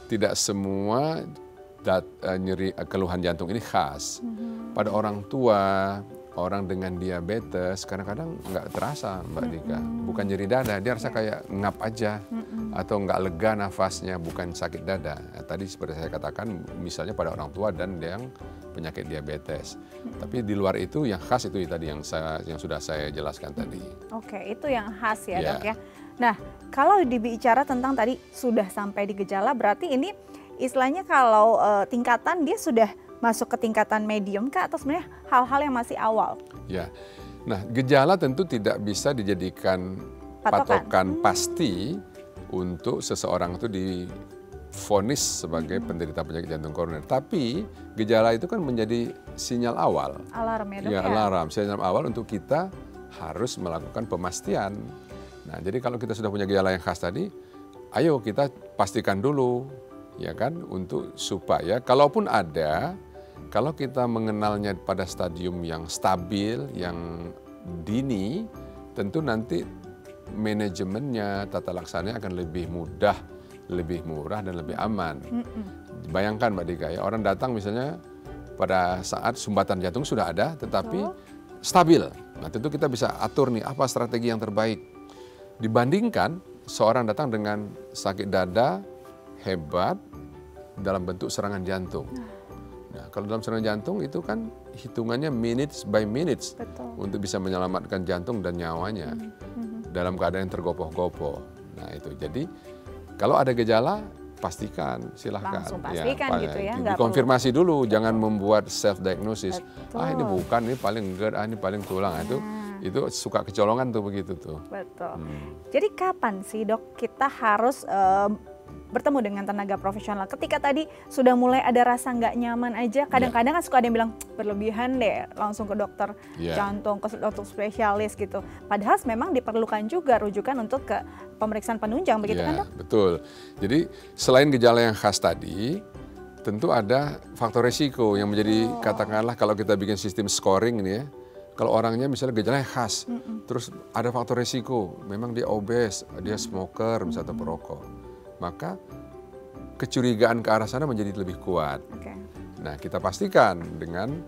[SPEAKER 2] tidak semua nyeri keluhan jantung ini khas. Pada orang tua, orang dengan diabetes kadang-kadang nggak terasa Mbak Dika, bukan nyeri dada, dia rasa kayak ngap aja atau nggak lega nafasnya, bukan sakit dada. Nah, tadi seperti saya katakan, misalnya pada orang tua dan yang penyakit diabetes. Tapi di luar itu yang khas itu tadi yang sudah saya jelaskan tadi. Oke,
[SPEAKER 1] itu yang khas ya dok ya. Nah, kalau dibicara tentang tadi sudah sampai di gejala, berarti ini istilahnya kalau tingkatan dia sudah masuk ke tingkatan medium kah, atau sebenarnya hal-hal yang masih awal?
[SPEAKER 2] Ya, nah gejala tentu tidak bisa dijadikan patokan pasti untuk seseorang itu divonis sebagai penderita penyakit jantung koroner. Tapi gejala itu kan menjadi sinyal awal.
[SPEAKER 1] Alarm ya dok ya?
[SPEAKER 2] Alarm, sinyal awal untuk kita harus melakukan pemastian. Nah jadi kalau kita sudah punya gejala yang khas tadi, ayo kita pastikan dulu, ya kan, untuk supaya kalaupun ada, kalau kita mengenalnya pada stadium yang stabil, yang dini, tentu nanti manajemennya, tata laksananya akan lebih mudah, lebih murah, dan lebih aman. Bayangkan Mbak Dika ya, orang datang misalnya pada saat sumbatan jantung sudah ada, tetapi stabil. Nah tentu kita bisa atur nih, apa strategi yang terbaik. Dibandingkan seorang datang dengan sakit dada hebat dalam bentuk serangan jantung. Nah, kalau dalam serangan jantung itu kan hitungannya minutes by minutes. Betul. Untuk bisa menyelamatkan jantung dan nyawanya dalam keadaan yang tergopoh-gopoh. Nah itu, jadi kalau ada gejala pastikan, silahkan.
[SPEAKER 1] Langsung pastikan ya, gitu ya.
[SPEAKER 2] Dikonfirmasi dulu, jangan membuat self diagnosis. Ah ini bukan, ini paling GERD, ini paling tulang. Itu suka kecolongan tuh begitu tuh.
[SPEAKER 1] Betul. Jadi kapan sih dok kita harus bertemu dengan tenaga profesional? Ketika tadi sudah mulai ada rasa nggak nyaman aja, kadang-kadang kan suka ada yang bilang berlebihan deh, langsung ke dokter jantung, ke dokter spesialis gitu. Padahal memang diperlukan juga rujukan untuk ke pemeriksaan penunjang, begitu kan dok?
[SPEAKER 2] Betul. Jadi selain gejala yang khas tadi, tentu ada faktor resiko yang menjadi, katakanlah kalau kita bikin sistem scoring ini ya, kalau orangnya misalnya gejalanya khas, terus ada faktor resiko, memang dia obes, dia smoker misalnya atau perokok, maka kecurigaan ke arah sana menjadi lebih kuat. Nah kita pastikan dengan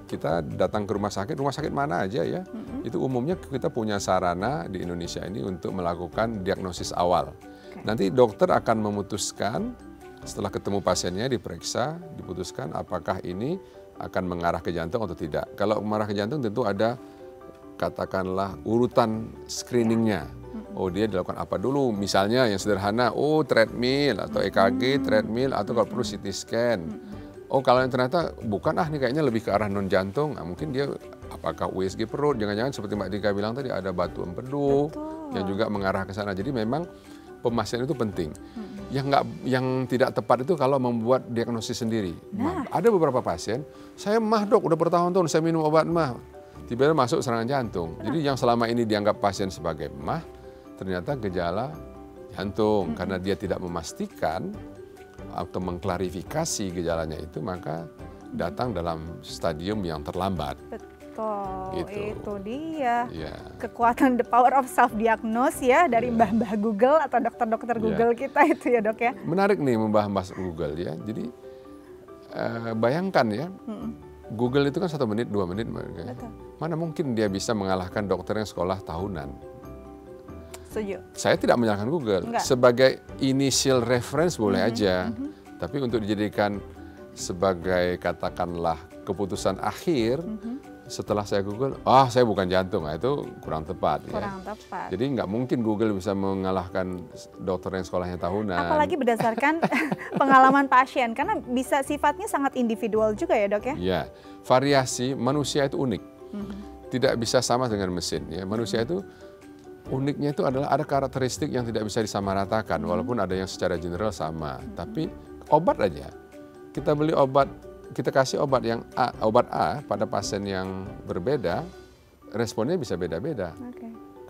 [SPEAKER 2] kita datang ke rumah sakit mana aja ya, itu umumnya kita punya sarana di Indonesia ini untuk melakukan diagnosis awal. Nanti dokter akan memutuskan setelah ketemu pasiennya, diperiksa, diputuskan apakah ini akan mengarah ke jantung atau tidak. Kalau mengarah ke jantung tentu ada katakanlah urutan screeningnya. Oh dia dilakukan apa dulu, misalnya yang sederhana, oh treadmill atau EKG treadmill, atau kalau perlu CT scan. Oh kalau yang ternyata bukan, ini kayaknya lebih ke arah non jantung, nah, mungkin dia apakah USG perut, jangan-jangan seperti Mbak Dika bilang tadi ada batu empedu yang juga mengarah ke sana. Jadi memang pemastian itu penting. yang tidak tepat itu kalau membuat diagnosis sendiri. Ada beberapa pasien, saya mah dok, udah bertahun-tahun saya minum obat mah, tiba-tiba masuk serangan jantung. Jadi yang selama ini dianggap pasien sebagai mah, ternyata gejala jantung. Karena dia tidak memastikan atau mengklarifikasi gejalanya itu, maka datang dalam stadium yang terlambat.
[SPEAKER 1] Betul,
[SPEAKER 2] Gitu.
[SPEAKER 1] itu dia.
[SPEAKER 2] Ya.
[SPEAKER 1] Kekuatan the power of self-diagnose ya dari mbah-mbah Google atau dokter-dokter Google kita itu ya dok ya.
[SPEAKER 2] Menarik nih membahas Google ya. Jadi bayangkan ya, Google itu kan 1 menit, 2 menit. Mana mungkin dia bisa mengalahkan dokter yang sekolah tahunan.
[SPEAKER 1] Setuju.
[SPEAKER 2] Saya tidak menyalahkan Google.
[SPEAKER 1] Enggak.
[SPEAKER 2] Sebagai initial reference boleh aja. Tapi untuk dijadikan sebagai katakanlah keputusan akhir, setelah saya Google, saya bukan jantung, itu kurang tepat.
[SPEAKER 1] Kurang tepat.
[SPEAKER 2] Jadi nggak mungkin Google bisa mengalahkan dokter yang sekolahnya tahunan.
[SPEAKER 1] Apalagi berdasarkan pengalaman pasien, karena bisa sifatnya sangat individual juga ya dok ya?
[SPEAKER 2] Ya, variasi manusia itu unik. Tidak bisa sama dengan mesin. Ya. Manusia itu uniknya itu adalah ada karakteristik yang tidak bisa disamaratakan, walaupun ada yang secara general sama. Tapi obat aja, kita beli obat, kita kasih obat yang obat A pada pasien yang berbeda, responnya bisa beda-beda.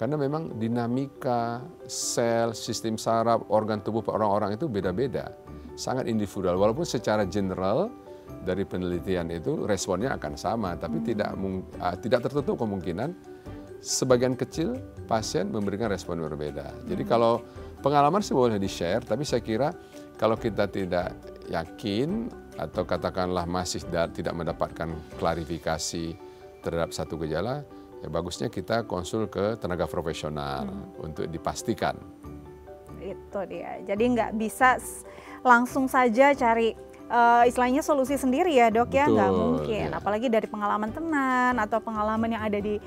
[SPEAKER 2] Karena memang dinamika sel, sistem saraf, organ tubuh orang-orang itu beda-beda. Sangat individual, walaupun secara general dari penelitian itu responnya akan sama, tapi tidak tertutup kemungkinan sebagian kecil pasien memberikan respon berbeda. Jadi kalau pengalaman sih boleh di-share, tapi saya kira kalau kita tidak yakin atau katakanlah masih tidak mendapatkan klarifikasi terhadap satu gejala, ya bagusnya kita konsul ke tenaga profesional untuk dipastikan.
[SPEAKER 1] Itu dia. Jadi nggak bisa langsung saja cari istilahnya solusi sendiri ya dok ya, nggak mungkin. Ya. Apalagi dari pengalaman teman atau pengalaman yang ada di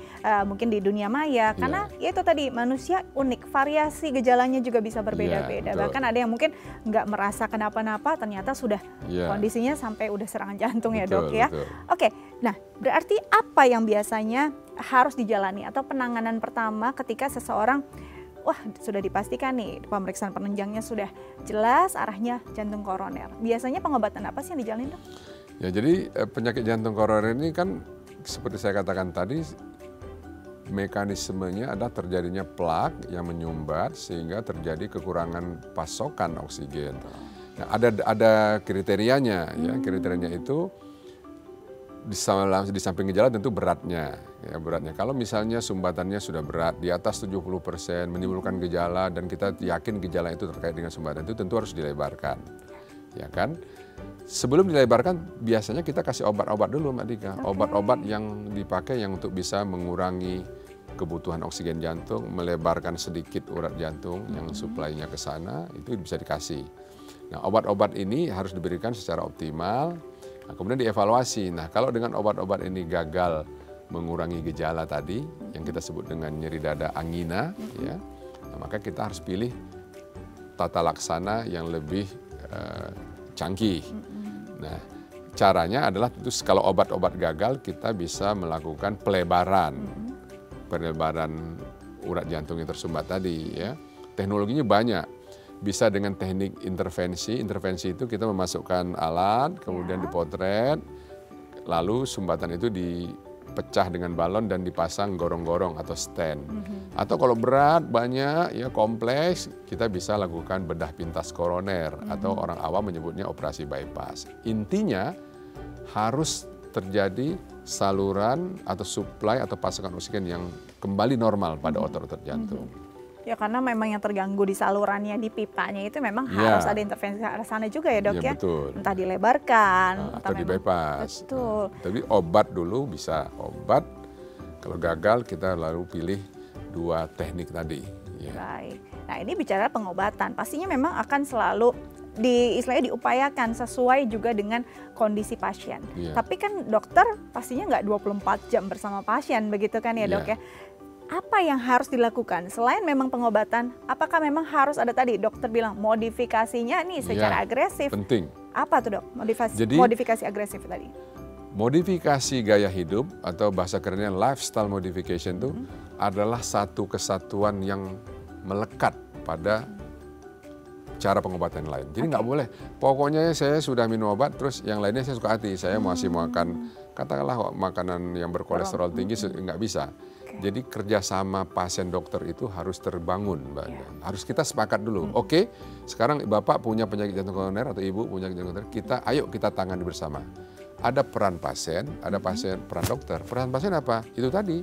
[SPEAKER 1] mungkin di dunia maya. Karena ya itu tadi manusia unik, variasi gejalanya juga bisa berbeda-beda. Bahkan ada yang mungkin nggak merasa kenapa-napa, ternyata sudah kondisinya sampai udah serangan jantung ya dok ya. Oke, nah berarti apa yang biasanya harus dijalani atau penanganan pertama ketika seseorang wah sudah dipastikan nih pemeriksaan penunjangnya sudah jelas arahnya jantung koroner. Biasanya pengobatan apa sih yang dijalani dok?
[SPEAKER 2] Ya jadi penyakit jantung koroner ini kan seperti saya katakan tadi, mekanismenya adalah terjadinya plak yang menyumbat sehingga terjadi kekurangan pasokan oksigen. Nah, ada kriterianya ya, kriterianya itu di samping gejala tentu beratnya. Ya, beratnya. Kalau misalnya sumbatannya sudah berat di atas 70%, menimbulkan gejala dan kita yakin gejala itu terkait dengan sumbatan itu tentu harus dilebarkan. Ya kan? Sebelum dilebarkan biasanya kita kasih obat-obat dulu Mbak Dika. Obat-obat yang dipakai yang untuk bisa mengurangi kebutuhan oksigen jantung, melebarkan sedikit urat jantung yang suplainya ke sana, itu bisa dikasih. Nah, obat-obat ini harus diberikan secara optimal. Nah, kemudian dievaluasi. Nah, kalau dengan obat-obat ini gagal mengurangi gejala tadi yang kita sebut dengan nyeri dada angina, ya, nah, maka kita harus pilih tata laksana yang lebih canggih. Nah, caranya adalah tentu kalau obat-obat gagal kita bisa melakukan pelebaran urat jantung yang tersumbat tadi. Ya, teknologinya banyak. Bisa dengan teknik intervensi. Intervensi itu kita memasukkan alat, kemudian dipotret, lalu sumbatan itu dipecah dengan balon dan dipasang gorong-gorong atau stand. Atau kalau berat, banyak, ya kompleks, kita bisa lakukan bedah pintas koroner atau orang awam menyebutnya operasi bypass. Intinya harus terjadi saluran atau suplai atau pasokan oksigen yang kembali normal pada otot-otot jantung.
[SPEAKER 1] Ya karena memang yang terganggu di salurannya, di pipanya itu memang harus ada intervensi ke arah sana juga ya dok ya?
[SPEAKER 2] Betul.
[SPEAKER 1] Entah dilebarkan,
[SPEAKER 2] atau di bypass.
[SPEAKER 1] Betul.
[SPEAKER 2] Tapi obat dulu bisa obat, kalau gagal kita lalu pilih 2 teknik tadi. Ya.
[SPEAKER 1] Baik. Nah ini bicara pengobatan, pastinya memang akan selalu istilahnya diupayakan sesuai juga dengan kondisi pasien. Tapi kan dokter pastinya nggak 24 jam bersama pasien begitu kan ya dok ya? Apa yang harus dilakukan selain memang pengobatan? Apakah memang harus ada tadi dokter bilang modifikasinya nih secara agresif?
[SPEAKER 2] Penting.
[SPEAKER 1] Apa tuh dok? Modifikasi agresif tadi?
[SPEAKER 2] Modifikasi gaya hidup atau bahasa kerennya lifestyle modification itu adalah satu kesatuan yang melekat pada cara pengobatan lain. Jadi nggak boleh, pokoknya saya sudah minum obat, terus yang lainnya saya suka hati, saya masih makan, katakanlah makanan yang berkolesterol tinggi, nggak bisa. Jadi kerjasama pasien dokter itu harus terbangun, Mbak. Harus kita sepakat dulu. Oke, sekarang Bapak punya penyakit jantung koroner atau Ibu punya penyakit jantung koroner, ayo kita tangani bersama. Ada peran pasien, ada peran dokter. Peran pasien apa? Itu tadi,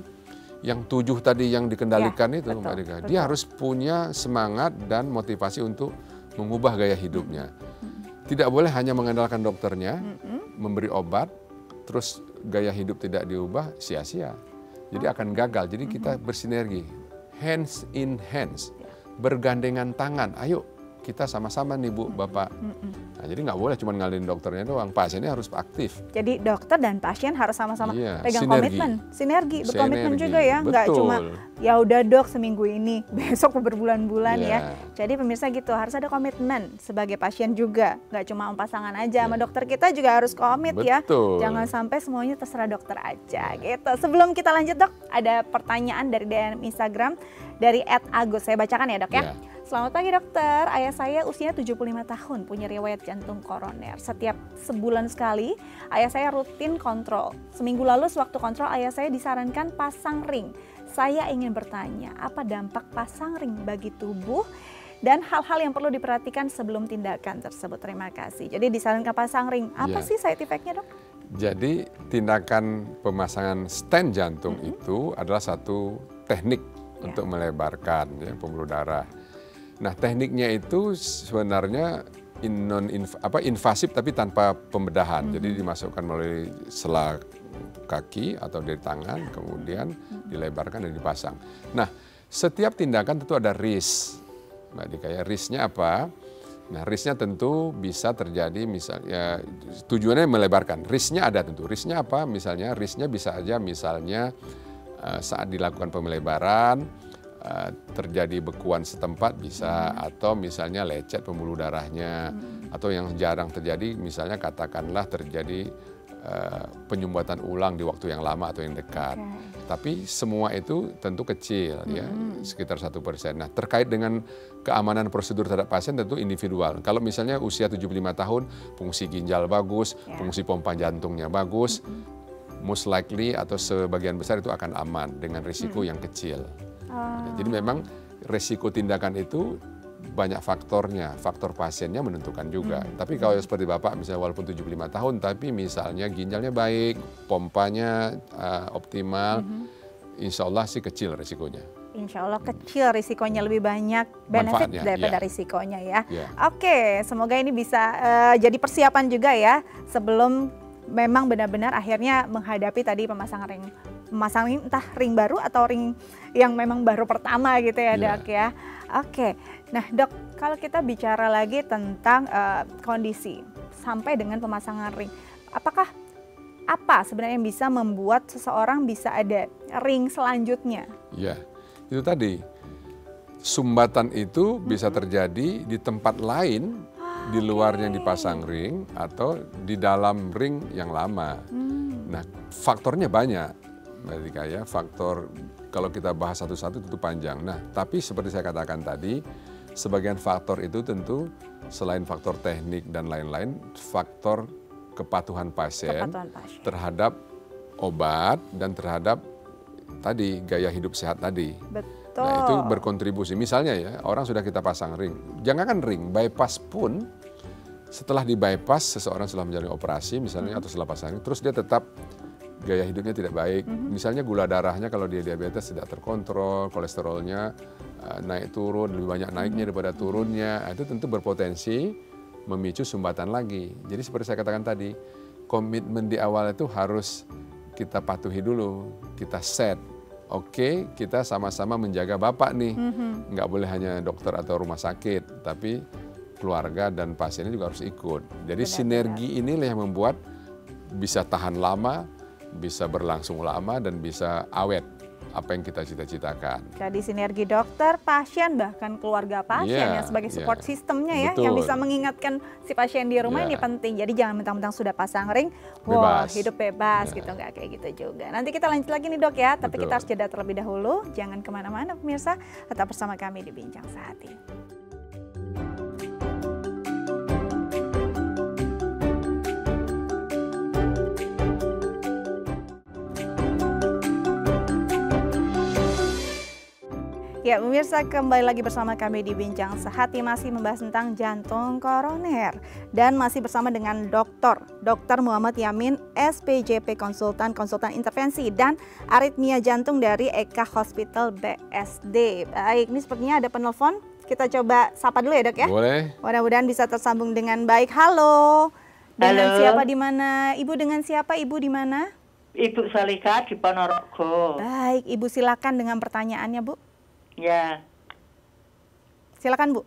[SPEAKER 2] yang 7 tadi yang dikendalikan itu, Mbak Dika. Dia harus punya semangat dan motivasi untuk mengubah gaya hidupnya. Tidak boleh hanya mengandalkan dokternya, memberi obat, terus gaya hidup tidak diubah, sia-sia. Jadi akan gagal. Jadi kita bersinergi, hands in hands, bergandengan tangan. Ayo kita sama-sama nih Bu, Bapak. Nah, jadi nggak boleh cuma ngalin dokternya doang, pasiennya harus aktif.
[SPEAKER 1] Jadi dokter dan pasien harus sama-sama pegang
[SPEAKER 2] sinergi.
[SPEAKER 1] Komitmen, berkomitmen juga ya, nggak cuma ya udah dok seminggu ini, besok berbulan-bulan ya. Jadi pemirsa gitu, harus ada komitmen sebagai pasien juga, nggak cuma pasangan aja, sama dokter kita juga harus komit ya. Jangan sampai semuanya terserah dokter aja gitu. Sebelum kita lanjut dok, ada pertanyaan dari DM Instagram dari @agus, saya bacakan ya dok ya. Selamat pagi dokter, ayah saya usianya 75 tahun, punya riwayat jantung koroner. Setiap sebulan sekali, ayah saya rutin kontrol. Seminggu lalu sewaktu kontrol, ayah saya disarankan pasang ring. Saya ingin bertanya, apa dampak pasang ring bagi tubuh dan hal-hal yang perlu diperhatikan sebelum tindakan tersebut? Terima kasih. Jadi disarankan pasang ring, apa sih side effect-nya dok? Jadi
[SPEAKER 2] tindakan pemasangan stent jantung itu adalah satu teknik untuk melebarkan pembuluh darah. Nah, tekniknya itu sebenarnya invasif tapi tanpa pembedahan. Jadi dimasukkan melalui sela kaki atau dari tangan, kemudian dilebarkan dan dipasang. Nah, setiap tindakan tentu ada risk, Mbak Dika ya. Risknya apa? Nah, risknya tentu bisa terjadi misalnya tujuannya melebarkan. Risknya ada tentu. Risknya apa? Misalnya risknya bisa aja misalnya saat dilakukan pemelebaran terjadi bekuan setempat bisa, atau misalnya lecet pembuluh darahnya, atau yang jarang terjadi misalnya katakanlah terjadi penyumbatan ulang di waktu yang lama atau yang dekat. Tapi semua itu tentu kecil ya, sekitar 1%. Nah, terkait dengan keamanan prosedur terhadap pasien tentu individual. Kalau misalnya usia 75 tahun, fungsi ginjal bagus, fungsi pompa jantungnya bagus, most likely atau sebagian besar itu akan aman dengan risiko yang kecil. Jadi memang risiko tindakan itu banyak faktornya, faktor pasiennya menentukan juga. Tapi kalau seperti Bapak misalnya walaupun 75 tahun tapi misalnya ginjalnya baik, pompanya optimal, insya Allah sih kecil risikonya.
[SPEAKER 1] Insya Allah kecil risikonya, lebih banyak benefit daripada risikonya ya. Oke, semoga ini bisa jadi persiapan juga ya sebelum memang benar-benar akhirnya menghadapi tadi pemasangan ring entah ring baru atau ring yang memang baru pertama gitu ya dok ya. Oke, nah dok, kalau kita bicara lagi tentang kondisi sampai dengan pemasangan ring, apakah apa sebenarnya yang bisa membuat seseorang bisa ada ring selanjutnya? Ya,
[SPEAKER 2] itu tadi sumbatan itu bisa terjadi di tempat lain di luar yang dipasang ring atau di dalam ring yang lama. Nah, faktornya banyak. Mbak Dika ya, faktor kalau kita bahas satu-satu itu panjang. Nah, tapi seperti saya katakan tadi, sebagian faktor itu tentu selain faktor teknik dan lain-lain, faktor kepatuhan pasien terhadap obat dan terhadap tadi gaya hidup sehat tadi. Betul. Nah, itu berkontribusi. Misalnya ya, orang sudah kita pasang ring. Jangankan ring, bypass pun setelah di bypass seseorang setelah menjalani operasi misalnya atau setelah pasang ring, terus dia tetap gaya hidupnya tidak baik, misalnya gula darahnya kalau dia diabetes tidak terkontrol, kolesterolnya naik turun, lebih banyak naiknya daripada turunnya, itu tentu berpotensi memicu sumbatan lagi. Jadi seperti saya katakan tadi, komitmen di awal itu harus kita patuhi dulu, kita set. Oke, kita sama-sama menjaga Bapak nih, nggak boleh hanya dokter atau rumah sakit, tapi keluarga dan pasiennya juga harus ikut. Jadi sinergi inilah yang membuat bisa tahan lama, bisa berlangsung lama dan bisa awet apa yang kita cita-citakan.
[SPEAKER 1] Jadi sinergi dokter, pasien, bahkan keluarga pasien yang sebagai support sistemnya ya, yang bisa mengingatkan si pasien di rumah ini penting. Jadi jangan mentang-mentang sudah pasang ring, wah hidup bebas gitu, nggak kayak gitu juga. Nanti kita lanjut lagi nih dok ya, tapi kita harus jeda terlebih dahulu. Jangan kemana-mana pemirsa, tetap bersama kami di Bincang Sehati. Ya, pemirsa, kembali lagi bersama kami di Bincang Sehati, masih membahas tentang jantung koroner dan masih bersama dengan Dr. Muhammad Yamin, SPJP konsultan intervensi dan aritmia jantung dari Eka Hospital BSD. Baik, ini sepertinya ada penelpon. Kita coba sapa dulu ya, Dok ya.
[SPEAKER 2] Boleh.
[SPEAKER 1] Mudah-mudahan bisa tersambung dengan baik. Halo. Dengan
[SPEAKER 3] Halo.
[SPEAKER 1] siapa di mana? Ibu dengan siapa? Ibu di mana?
[SPEAKER 3] Ibu Salika di Ponorogo.
[SPEAKER 1] Baik, Ibu silakan dengan pertanyaannya, Bu.
[SPEAKER 3] Ya,
[SPEAKER 1] Silakan, Bu.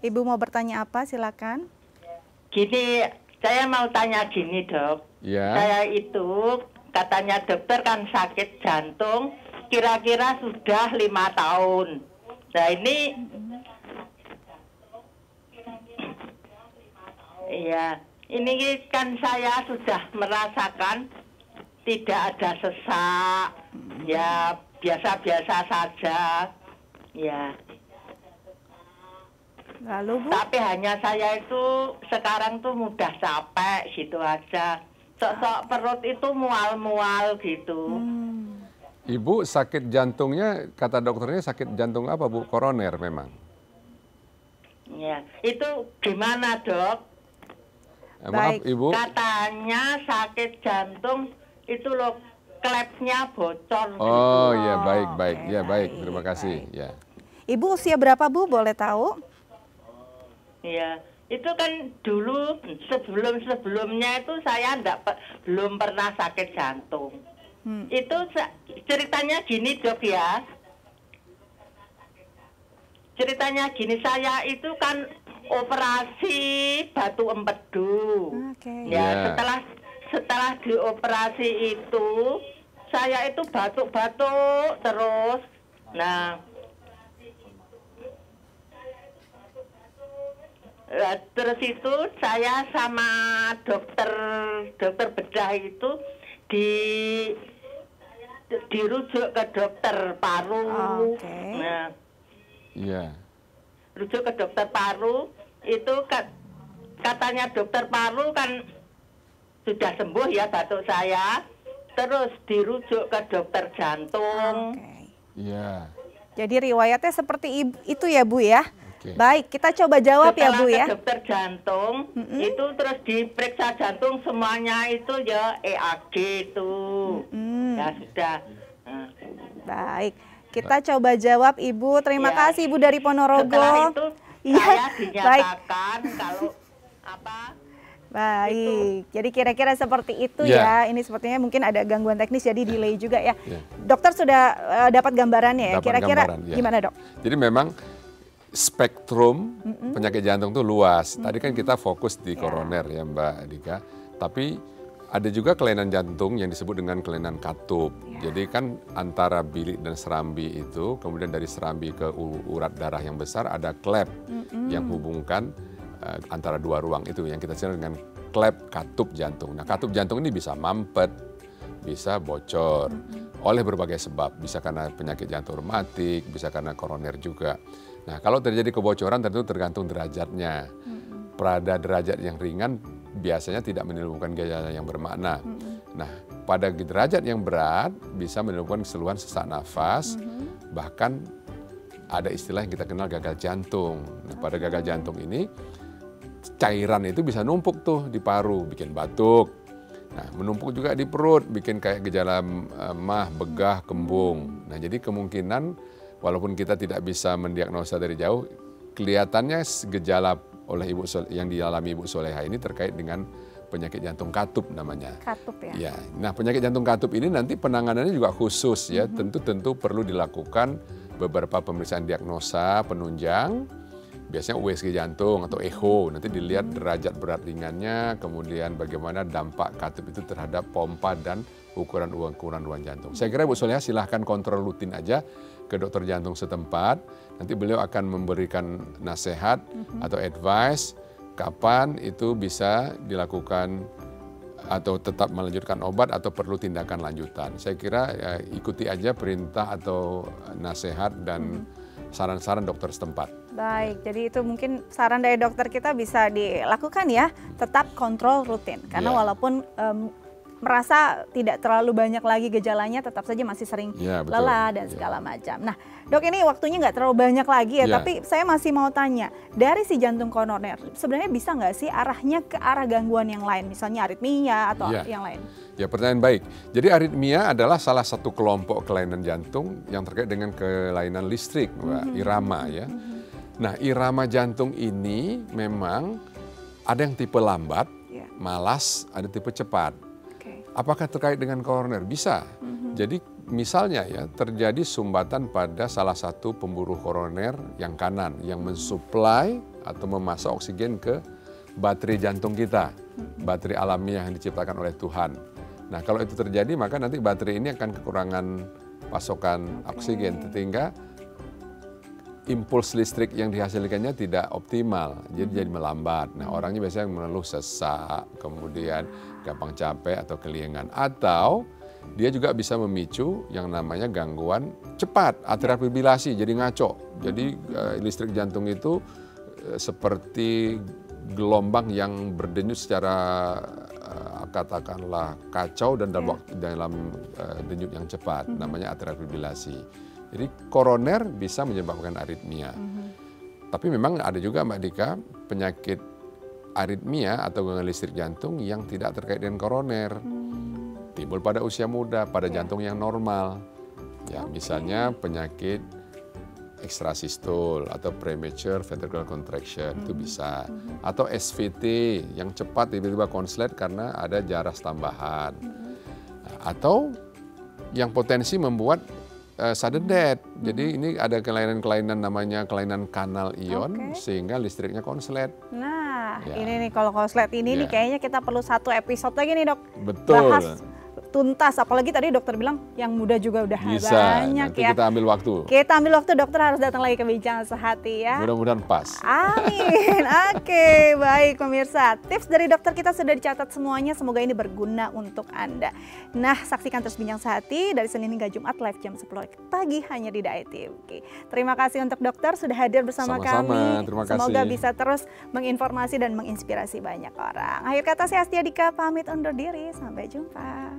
[SPEAKER 1] Ibu mau bertanya apa? Silakan.
[SPEAKER 3] gini, saya mau tanya gini, Dok.
[SPEAKER 2] Ya.
[SPEAKER 3] Saya itu katanya dokter kan sakit jantung, kira-kira sudah 5 tahun. Nah ini, iya, ini kan saya sudah merasakan tidak ada sesak, ya biasa-biasa saja, ya.
[SPEAKER 1] Lalu, Bu?
[SPEAKER 3] Tapi hanya saya itu sekarang tuh mudah capek gitu aja. Sok-sok perut itu mual-mual gitu.
[SPEAKER 2] Ibu sakit jantungnya, kata dokternya sakit jantung apa, Bu? Koroner memang.
[SPEAKER 3] Ya, itu gimana, Dok?
[SPEAKER 2] Maaf,
[SPEAKER 1] Baik.
[SPEAKER 2] Ibu.
[SPEAKER 3] Katanya sakit jantung itu loh klepsnya bocor.
[SPEAKER 2] Oh
[SPEAKER 3] gitu.
[SPEAKER 2] ya, baik.
[SPEAKER 1] oke,
[SPEAKER 2] Ya, baik.
[SPEAKER 1] baik,
[SPEAKER 2] Terima kasih. Ya.
[SPEAKER 1] Ibu usia berapa, Bu? Boleh tahu?
[SPEAKER 3] Iya, itu kan dulu sebelumnya itu saya belum pernah sakit jantung. Itu ceritanya gini, Dok ya. Ceritanya gini, saya itu kan operasi batu empedu.
[SPEAKER 1] Oke.
[SPEAKER 3] Ya,
[SPEAKER 2] Ya.
[SPEAKER 3] setelah dioperasi itu saya itu batuk-batuk terus. Nah, terus itu saya sama dokter bedah itu dirujuk ke dokter paru.
[SPEAKER 1] Oke.
[SPEAKER 3] Nah,
[SPEAKER 2] Iya.
[SPEAKER 3] rujuk ke dokter paru itu katanya dokter paru kan sudah sembuh ya batuk saya, terus dirujuk ke dokter jantung.
[SPEAKER 1] Oke.
[SPEAKER 2] Iya.
[SPEAKER 1] Jadi riwayatnya seperti itu ya, Bu ya?
[SPEAKER 2] Oke.
[SPEAKER 1] Baik, kita coba jawab ya,
[SPEAKER 3] Setelah
[SPEAKER 1] Bu
[SPEAKER 3] ke
[SPEAKER 1] ya.
[SPEAKER 3] dokter jantung itu terus diperiksa jantung semuanya itu ya EAG itu. Ya sudah. Nah,
[SPEAKER 1] Baik, kita coba jawab, Ibu. Terima
[SPEAKER 3] Ya.
[SPEAKER 1] kasih, Ibu dari Ponorogo.
[SPEAKER 3] setelah itu
[SPEAKER 1] Iya,
[SPEAKER 3] saya
[SPEAKER 1] baik.
[SPEAKER 3] dinyatakan kalau apa?
[SPEAKER 1] Baik, jadi kira-kira seperti itu
[SPEAKER 2] Ya.
[SPEAKER 1] ya. Ini sepertinya mungkin ada gangguan teknis jadi delay juga ya.
[SPEAKER 2] Ya.
[SPEAKER 1] Dokter sudah dapat gambarannya ya.
[SPEAKER 2] Dapat
[SPEAKER 1] Kira-kira
[SPEAKER 2] gambaran, ya.
[SPEAKER 1] gimana, Dok?
[SPEAKER 2] Jadi memang spektrum penyakit jantung itu luas. Tadi kan kita fokus di koroner ya, Mbak Dika. Tapi ada juga kelainan jantung yang disebut dengan kelainan katup. Jadi kan antara bilik dan serambi itu, kemudian dari serambi ke urat darah yang besar ada klep yang hubungkan antara dua ruang itu yang kita sebut dengan klep katup jantung. Nah, katup jantung ini bisa mampet, bisa bocor oleh berbagai sebab. Bisa karena penyakit jantung reumatik, bisa karena koroner juga. Nah, kalau terjadi kebocoran tentu tergantung derajatnya. Pada derajat yang ringan biasanya tidak menimbulkan gejala yang bermakna. Nah, pada derajat yang berat bisa menimbulkan keluhan sesak nafas, bahkan ada istilah yang kita kenal gagal jantung. Nah, pada gagal jantung ini cairan itu bisa numpuk tuh di paru, bikin batuk. Nah, menumpuk juga di perut, bikin kayak gejala mah, begah, kembung. Nah, jadi kemungkinan walaupun kita tidak bisa mendiagnosa dari jauh, kelihatannya gejala yang dialami Ibu Soleha ini terkait dengan penyakit jantung katup namanya.
[SPEAKER 1] Katup ya.
[SPEAKER 2] Ya, nah penyakit jantung katup ini nanti penanganannya juga khusus ya, tentu perlu dilakukan beberapa pemeriksaan diagnosa penunjang. Biasanya USG jantung atau echo, nanti dilihat derajat berat ringannya, kemudian bagaimana dampak katup itu terhadap pompa dan ukuran ruang jantung. Saya kira Bu Soleha silahkan kontrol rutin aja ke dokter jantung setempat, nanti beliau akan memberikan nasihat atau advice kapan itu bisa dilakukan atau tetap melanjutkan obat atau perlu tindakan lanjutan. Saya kira ikuti aja perintah atau nasihat dan saran-saran dokter setempat.
[SPEAKER 1] Baik, jadi itu mungkin saran dari dokter kita bisa dilakukan ya, tetap kontrol rutin. Karena
[SPEAKER 2] Ya.
[SPEAKER 1] walaupun merasa tidak terlalu banyak lagi gejalanya, tetap saja masih sering
[SPEAKER 2] Ya, betul.
[SPEAKER 1] lelah dan segala macam. Nah, dok, ini waktunya nggak terlalu banyak lagi ya,
[SPEAKER 2] Ya.
[SPEAKER 1] tapi saya masih mau tanya, dari si jantung koroner, sebenarnya bisa nggak sih arahnya ke arah gangguan yang lain, misalnya aritmia atau
[SPEAKER 2] Ya.
[SPEAKER 1] yang lain?
[SPEAKER 2] Ya, pertanyaan baik. Jadi aritmia adalah salah satu kelompok kelainan jantung yang terkait dengan kelainan listrik, Mbak, irama ya. Nah, irama jantung ini memang ada yang tipe lambat,
[SPEAKER 1] Ya.
[SPEAKER 2] malas, ada tipe cepat.
[SPEAKER 1] Oke.
[SPEAKER 2] Apakah terkait dengan koroner? Bisa. Jadi misalnya ya terjadi sumbatan pada salah satu pembuluh koroner yang kanan yang mensuplai atau memasok oksigen ke baterai jantung kita, baterai alamiah yang diciptakan oleh Tuhan. Nah, kalau itu terjadi maka nanti baterai ini akan kekurangan pasokan oksigen sehingga impuls listrik yang dihasilkannya tidak optimal, jadi melambat. Nah, orangnya biasanya mengeluh sesak, kemudian gampang capek atau keliengan, atau dia juga bisa memicu yang namanya gangguan cepat, atrial fibrilasi, jadi ngaco. Jadi listrik jantung itu seperti gelombang yang berdenyut secara katakanlah kacau dan dalam denyut yang cepat, namanya atrial fibrilasi. Jadi koroner bisa menyebabkan aritmia. Tapi memang ada juga Mbak Dika penyakit aritmia atau gangguan listrik jantung yang tidak terkait dengan koroner. Timbul pada usia muda, pada jantung yang normal. Ya, misalnya penyakit ekstrasistul atau premature ventricular contraction itu bisa. Atau SVT yang cepat tiba-tiba konslet karena ada jaras tambahan. Atau yang potensi membuat sudden death. Jadi ini ada kelainan-kelainan namanya kelainan kanal ion sehingga listriknya konslet.
[SPEAKER 1] Nah,
[SPEAKER 2] Ya.
[SPEAKER 1] ini nih kalau konslet ini nih
[SPEAKER 2] Ya.
[SPEAKER 1] kayaknya kita perlu satu episode lagi nih, Dok.
[SPEAKER 2] Betul.
[SPEAKER 1] Bahas tuntas, apalagi tadi dokter bilang yang muda juga udah
[SPEAKER 2] Bisa.
[SPEAKER 1] banyak
[SPEAKER 2] Nanti
[SPEAKER 1] ya.
[SPEAKER 2] kita ambil waktu.
[SPEAKER 1] Kita ambil waktu, dokter harus datang lagi ke Bincang Sehati ya.
[SPEAKER 2] Mudah-mudahan pas.
[SPEAKER 1] Amin. Oke, baik pemirsa. Tips dari dokter kita sudah dicatat semuanya. Semoga ini berguna untuk Anda. Nah, saksikan terus Bincang Sehati dari Senin hingga Jumat live jam 10 pagi hanya di Dai TV. Terima kasih untuk dokter sudah hadir bersama
[SPEAKER 2] Sama-sama,
[SPEAKER 1] kami.
[SPEAKER 2] terima
[SPEAKER 1] Semoga
[SPEAKER 2] kasih.
[SPEAKER 1] bisa terus menginformasi dan menginspirasi banyak orang. Akhir kata, saya Astia Dika pamit undur diri. Sampai jumpa.